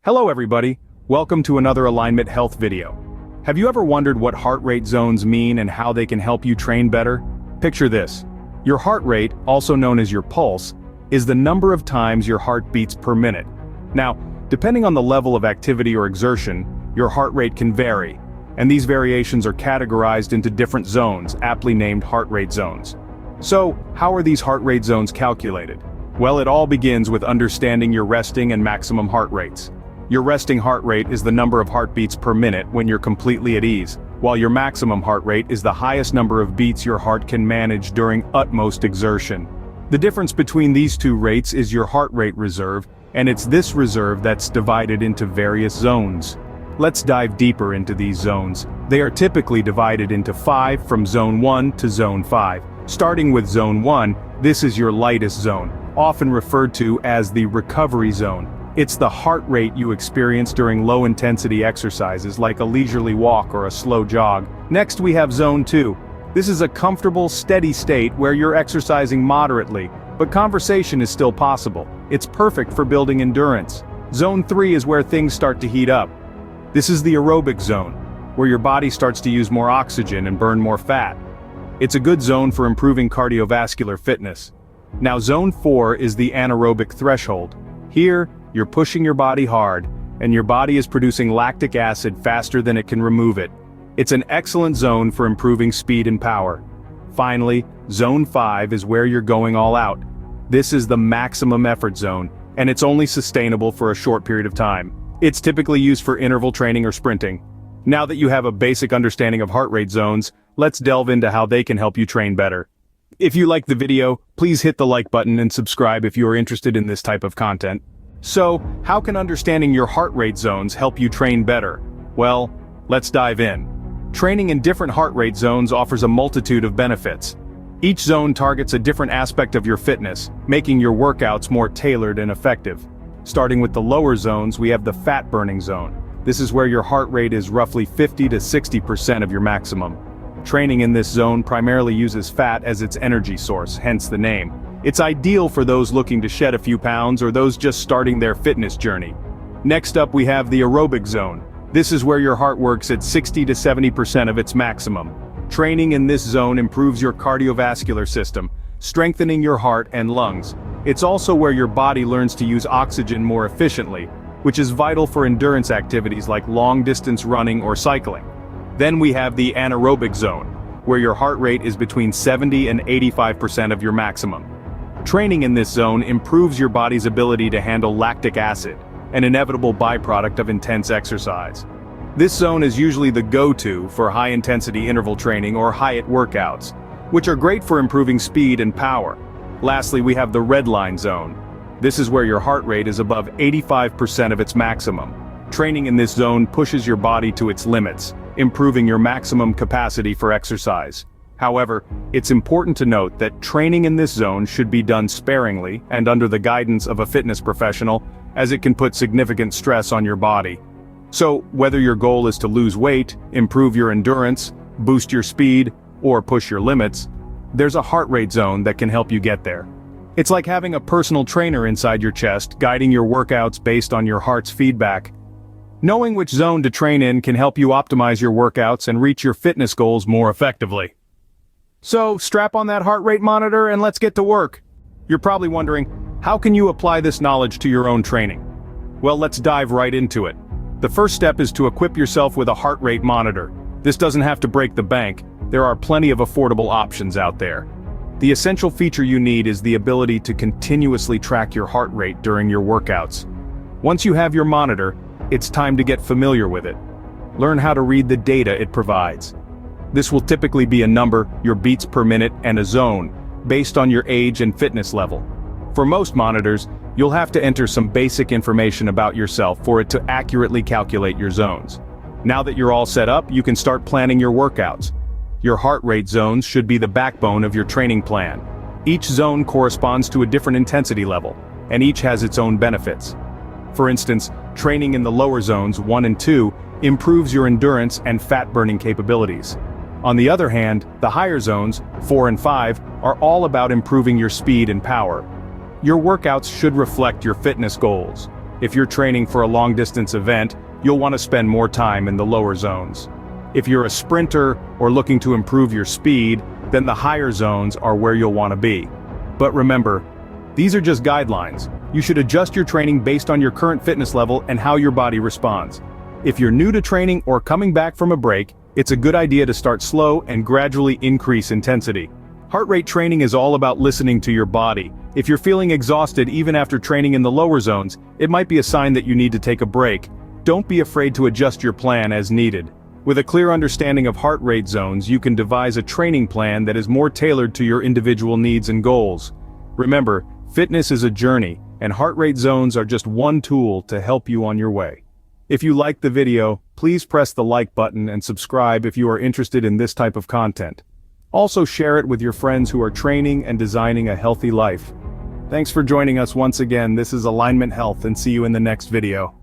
Hello everybody, welcome to another alignment health video. Have you ever wondered what heart rate zones mean and how they can help you train better? Picture this. Your heart rate, also known as your pulse, is the number of times your heart beats per minute. Now, depending on the level of activity or exertion, your heart rate can vary, and these variations are categorized into different zones, aptly named heart rate zones. So, how are these heart rate zones calculated? Well, it all begins with understanding your resting and maximum heart rates. Your resting heart rate is the number of heartbeats per minute when you're completely at ease, while your maximum heart rate is the highest number of beats your heart can manage during utmost exertion. The difference between these two rates is your heart rate reserve, and it's this reserve that's divided into various zones. Let's dive deeper into these zones. They are typically divided into 5 from zone 1 to zone 5. Starting with zone 1, this is your lightest zone, often referred to as the recovery zone. It's the heart rate you experience during low-intensity exercises like a leisurely walk or a slow jog. Next we have Zone 2. This is a comfortable, steady state where you're exercising moderately, but conversation is still possible. It's perfect for building endurance. Zone 3 is where things start to heat up. This is the aerobic zone, where your body starts to use more oxygen and burn more fat. It's a good zone for improving cardiovascular fitness. Now Zone 4 is the anaerobic threshold. Here, you're pushing your body hard, and your body is producing lactic acid faster than it can remove it. It's an excellent zone for improving speed and power. Finally, Zone 5 is where you're going all out. This is the maximum effort zone, and it's only sustainable for a short period of time. It's typically used for interval training or sprinting. Now that you have a basic understanding of heart rate zones, let's delve into how they can help you train better. If you liked the video, please hit the like button and subscribe if you are interested in this type of content. So, how can understanding your heart rate zones help you train better? Well, let's dive in. Training in different heart rate zones offers a multitude of benefits. Each zone targets a different aspect of your fitness, making your workouts more tailored and effective. Starting with the lower zones, we have the fat burning zone. This is where your heart rate is roughly 50 to 60% of your maximum. Training in this zone primarily uses fat as its energy source, hence the name. It's ideal for those looking to shed a few pounds or those just starting their fitness journey. Next up we have the aerobic zone. This is where your heart works at 60 to 70% of its maximum. Training in this zone improves your cardiovascular system, strengthening your heart and lungs. It's also where your body learns to use oxygen more efficiently, which is vital for endurance activities like long-distance running or cycling. Then we have the anaerobic zone, where your heart rate is between 70 and 85% of your maximum. Training in this zone improves your body's ability to handle lactic acid, an inevitable byproduct of intense exercise. This zone is usually the go-to for high-intensity interval training or HIIT workouts, which are great for improving speed and power. Lastly, we have the red line zone. This is where your heart rate is above 85% of its maximum. Training in this zone pushes your body to its limits, improving your maximum capacity for exercise. However, it's important to note that training in this zone should be done sparingly and under the guidance of a fitness professional, as it can put significant stress on your body. So, whether your goal is to lose weight, improve your endurance, boost your speed, or push your limits, there's a heart rate zone that can help you get there. It's like having a personal trainer inside your chest, guiding your workouts based on your heart's feedback. Knowing which zone to train in can help you optimize your workouts and reach your fitness goals more effectively. So, strap on that heart rate monitor and let's get to work. You're probably wondering, how can you apply this knowledge to your own training? Well, let's dive right into it. The first step is to equip yourself with a heart rate monitor. This doesn't have to break the bank. There are plenty of affordable options out there. The essential feature you need is the ability to continuously track your heart rate during your workouts. Once you have your monitor, it's time to get familiar with it. Learn how to read the data it provides. This will typically be a number, your beats per minute, and a zone, based on your age and fitness level. For most monitors, you'll have to enter some basic information about yourself for it to accurately calculate your zones. Now that you're all set up, you can start planning your workouts. Your heart rate zones should be the backbone of your training plan. Each zone corresponds to a different intensity level, and each has its own benefits. For instance, training in the lower zones 1 and 2 improves your endurance and fat-burning capabilities. On the other hand, the higher zones, 4 and 5, are all about improving your speed and power. Your workouts should reflect your fitness goals. If you're training for a long-distance event, you'll want to spend more time in the lower zones. If you're a sprinter or looking to improve your speed, then the higher zones are where you'll want to be. But remember, these are just guidelines. You should adjust your training based on your current fitness level and how your body responds. If you're new to training or coming back from a break, it's a good idea to start slow and gradually increase intensity. Heart rate training is all about listening to your body. If you're feeling exhausted even after training in the lower zones, it might be a sign that you need to take a break. Don't be afraid to adjust your plan as needed. With a clear understanding of heart rate zones, you can devise a training plan that is more tailored to your individual needs and goals. Remember, fitness is a journey, and heart rate zones are just one tool to help you on your way. If you liked the video, please press the like button and subscribe if you are interested in this type of content. Also share it with your friends who are training and designing a healthy life. Thanks for joining us once again. This is Alignment Health, and see you in the next video.